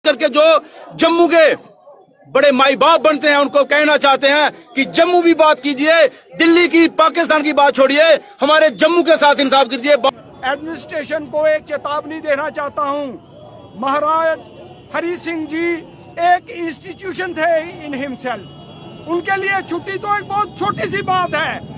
करके जो जम्मू के बड़े माई बाप बनते हैं उनको कहना चाहते हैं कि जम्मू भी बात कीजिए, दिल्ली की पाकिस्तान की बात छोड़िए, हमारे जम्मू के साथ इंसाफ कीजिए। एडमिनिस्ट्रेशन को एक चेतावनी देना चाहता हूं। महाराज हरि सिंह जी एक इंस्टीट्यूशन थे इन हिमसेल्फ। उनके लिए छुट्टी तो एक बहुत छोटी सी बात है।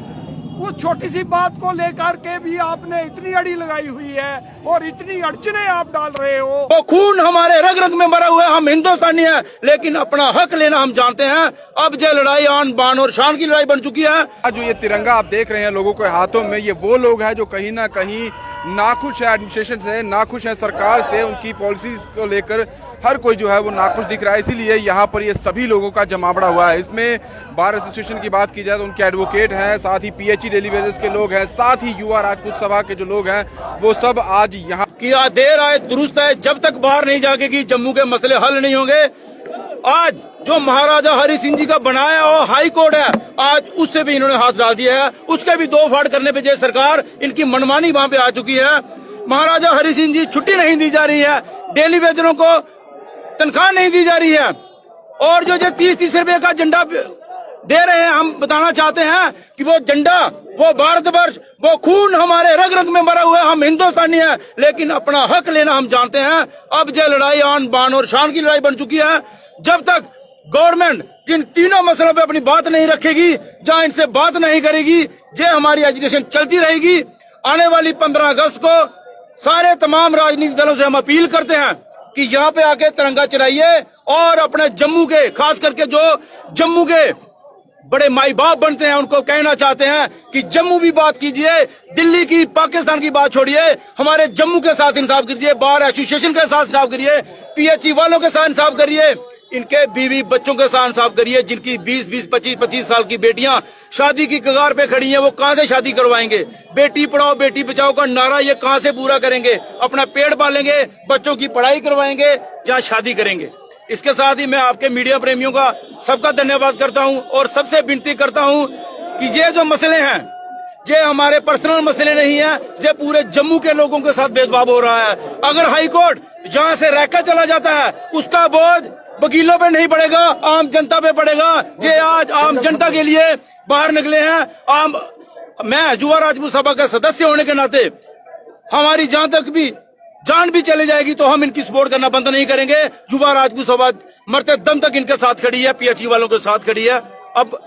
उस छोटी सी बात को लेकर के भी आपने इतनी अड़ी लगाई हुई है और इतनी अड़चने आप डाल रहे हो। वो खून हमारे रग रग में भरा हुआ है, हम हिंदुस्तानी हैं, लेकिन अपना हक लेना हम जानते हैं। अब जो लड़ाई आन बान और शान की लड़ाई बन चुकी है। जो ये तिरंगा आप देख रहे हैं लोगों के हाथों में, ये वो लोग हैं जो कहीं ना कहीं नाखुश है एडमिनिस्ट्रेशन से, नाखुश है सरकार से, उनकी पॉलिसीज को लेकर हर कोई जो है वो नाखुश दिख रहा है। इसीलिए यहाँ पर ये सभी लोगों का जमावड़ा हुआ है। इसमें बार एसोसिएशन की बात की जाए तो उनके एडवोकेट हैं, साथ ही पीएचई डेली वेजेस के लोग हैं, साथ ही युवा राजपूत सभा के जो लोग हैं वो सब आज यहाँ किया। देर आए दुरुस्त है, जब तक बाहर नहीं जाएगी जम्मू के मसले हल नहीं होंगे। आज जो महाराजा हरि सिंह जी का बनाया और हाई कोर्ट है, आज उससे भी इन्होंने हाथ डाल दिया है। उसके भी दो फाड़ करने पे जो सरकार इनकी मनमानी वहां पे आ चुकी है। महाराजा हरि सिंह जी छुट्टी नहीं दी जा रही है, डेली वेजरों को तनख्वाह नहीं दी जा रही है, और जो 30-30 रुपए का झंडा दे रहे हैं, हम बताना चाहते हैं कि वो झंडा, वो भारतवर्ष, वो खून हमारे रग रग में भरा हुआ है, हम हिंदुस्तानी हैं, लेकिन अपना हक लेना हम जानते हैं। अब जो लड़ाई आन बान और शान की लड़ाई बन चुकी है। जब तक गवर्नमेंट जिन तीनों मसलों पे अपनी बात नहीं रखेगी, जहां इनसे बात नहीं करेगी, जो हमारी एजुकेशन चलती रहेगी। आने वाली 15 अगस्त को सारे तमाम राजनीतिक दलों से हम अपील करते हैं कि यहाँ पे आके तिरंगा चढ़ाइए और अपने जम्मू के, खास करके जो जम्मू के बड़े माई बाप बनते हैं उनको कहना चाहते हैं कि जम्मू भी बात कीजिए, दिल्ली की पाकिस्तान की बात छोड़िए, हमारे जम्मू के साथ इंसाफ कीजिए, बार एसोसिएशन के साथ इंसाफ करिए, पीएचई वालों के साथ इंसाफ करिए, इनके बीवी बच्चों के साथ इंसाफ करिए, जिनकी 20-20, 25-25 साल की बेटियां शादी की कगार पे खड़ी हैं। वो कहां से शादी करवाएंगे? बेटी पढ़ाओ बेटी बचाओ का नारा ये कहां से पूरा करेंगे? अपना पेट पालेंगे, बच्चों की पढ़ाई करवाएंगे या शादी करेंगे? इसके साथ ही मैं आपके मीडिया प्रेमियों का सबका धन्यवाद करता हूं और सबसे विनती करता हूं कि ये जो मसले हैं, ये हमारे पर्सनल मसले नहीं है, ये पूरे जम्मू के लोगों के साथ भेदभाव हो रहा है। अगर हाईकोर्ट जहां से रैका चला जाता है, उसका बोझ वकीलों पे नहीं पड़ेगा, आम जनता पे पड़ेगा। जे आज आम जनता के लिए बाहर निकले हैं। मैं युवा राजपूत सभा का सदस्य होने के नाते हमारी जहां तक भी जान भी चली जाएगी तो हम इनकी सपोर्ट करना बंद नहीं करेंगे। युवा राजपूत सभा मरते दम तक इनके साथ खड़ी है, पीएचई वालों के साथ खड़ी है। अब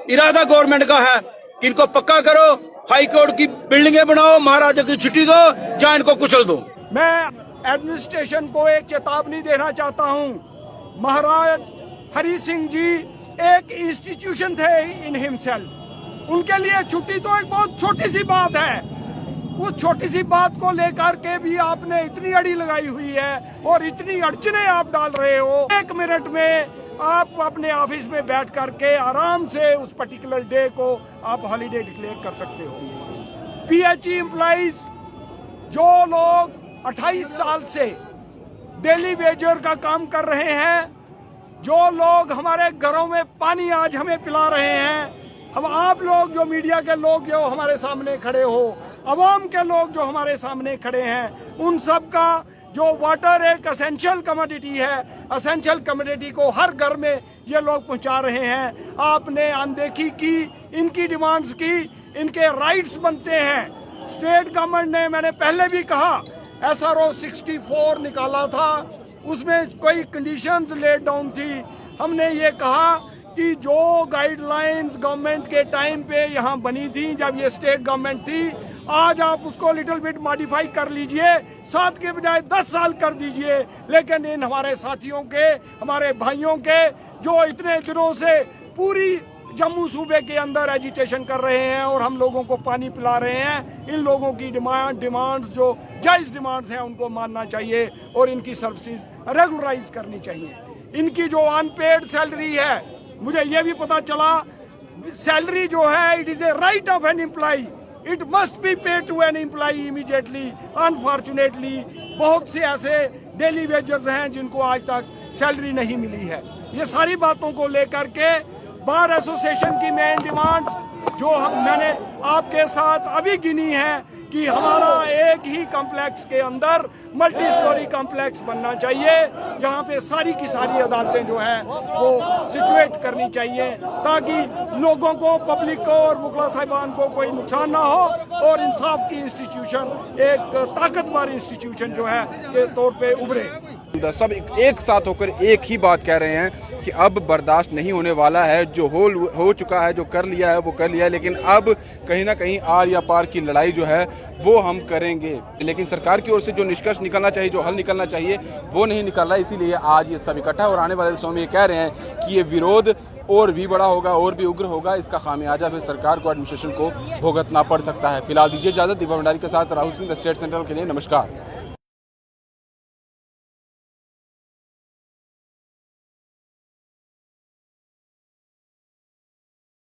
इरादा गवर्नमेंट का है कि इनको पक्का करो, हाई कोर्ट की बिल्डिंगें बनाओ, महाराजा की छुट्टी दो, जहां इनको कुचल दो। मैं एडमिनिस्ट्रेशन को एक चेतावनी देना चाहता हूं। महाराज हरि सिंह जी एक इंस्टीट्यूशन थे इन हिमसेल्फ। उनके लिए छुट्टी तो एक बहुत छोटी सी बात है। उस छोटी सी बात को लेकर के भी आपने इतनी अड़ी लगाई हुई है और इतनी अड़चने आप डाल रहे हो। 1 मिनट में आप अपने ऑफिस में बैठ करके आराम से उस पर्टिकुलर डे को आप हॉलीडे डिक्लेयर कर सकते हो। पीएचई एम्प्लॉइज जो लोग 28 साल से डेली वेजर का काम कर रहे हैं, जो लोग हमारे घरों में पानी आज हमें पिला रहे हैं, हम आप लोग जो मीडिया के लोग जो हमारे सामने खड़े हो, अवाम के लोग जो हमारे सामने खड़े हैं, उन सब का जो वाटर एक असेंशियल कमोडिटी है, असेंशियल कमोडिटी को हर घर में ये लोग पहुंचा रहे हैं। आपने अनदेखी की, इनकी डिमांड्स की, इनके राइट्स बनते हैं। स्टेट गवर्नमेंट ने, मैंने पहले भी कहा, SRO 64 निकाला था, उसमें कोई कंडीशंस लेट डाउन थी। हमने ये कहा कि जो गाइडलाइंस गवर्नमेंट के टाइम पे यहाँ बनी थी, जब ये स्टेट गवर्नमेंट थी, आज आप उसको लिटिल बिट मॉडिफाई कर लीजिए, 7 के बजाय 10 साल कर दीजिए। लेकिन इन हमारे साथियों के, हमारे भाइयों के जो इतने दिनों से पूरी जम्मू सूबे के अंदर एजिटेशन कर रहे हैं और हम लोगों को पानी पिला रहे हैं, इन लोगों की डिमांड्स जो जायज डिमांड्स हैं उनको मानना चाहिए और इनकी सर्विसेज रेगुलराइज करनी चाहिए। इनकी जो अनपेड सैलरी है, मुझे ये भी पता चला, सैलरी जो है it is a right of an employ, it must be paid to an employ immediately. Unfortunately बहुत से ऐसे डेली वेजर्स हैं जिनको आज तक सैलरी नहीं मिली है। ये सारी बातों को लेकर के बार एसोसिएशन की मेन डिमांड्स जो मैंने आपके साथ अभी गिनी है, कि हमारा एक ही कॉम्प्लेक्स के अंदर मल्टी स्टोरी कॉम्प्लेक्स बनना चाहिए, जहां पे सारी की सारी अदालतें जो हैं वो सिचुएट करनी चाहिए, ताकि लोगों को, पब्लिक को और मुखला साहिबान को कोई नुकसान ना हो और इंसाफ की इंस्टीट्यूशन एक ताकतवर इंस्टीट्यूशन जो है के तौर पे उभरे। सब एक साथ होकर एक ही बात कह रहे हैं कि अब बर्दाश्त नहीं होने वाला है, जो हो चुका है, जो कर लिया है वो कर लिया है, लेकिन अब कहीं ना कहीं आर या पार की लड़ाई जो है वो हम करेंगे। लेकिन सरकार की ओर से जो निष्कर्ष निकलना चाहिए, जो हल निकलना चाहिए, वो नहीं निकल रहा, इसीलिए आज ये सब इकट्ठा और आने वाले दिनों में ये कह रहे हैं कि ये विरोध और भी बड़ा होगा, और भी उग्र होगा। इसका खामियाजा फिर सरकार को, एडमिनिस्ट्रेशन को भुगतना पड़ सकता है। फिलहाल दीजिए इजाजत। दीपक भंडारी के साथ Rahul Singh, the state central के लिए नमस्कार।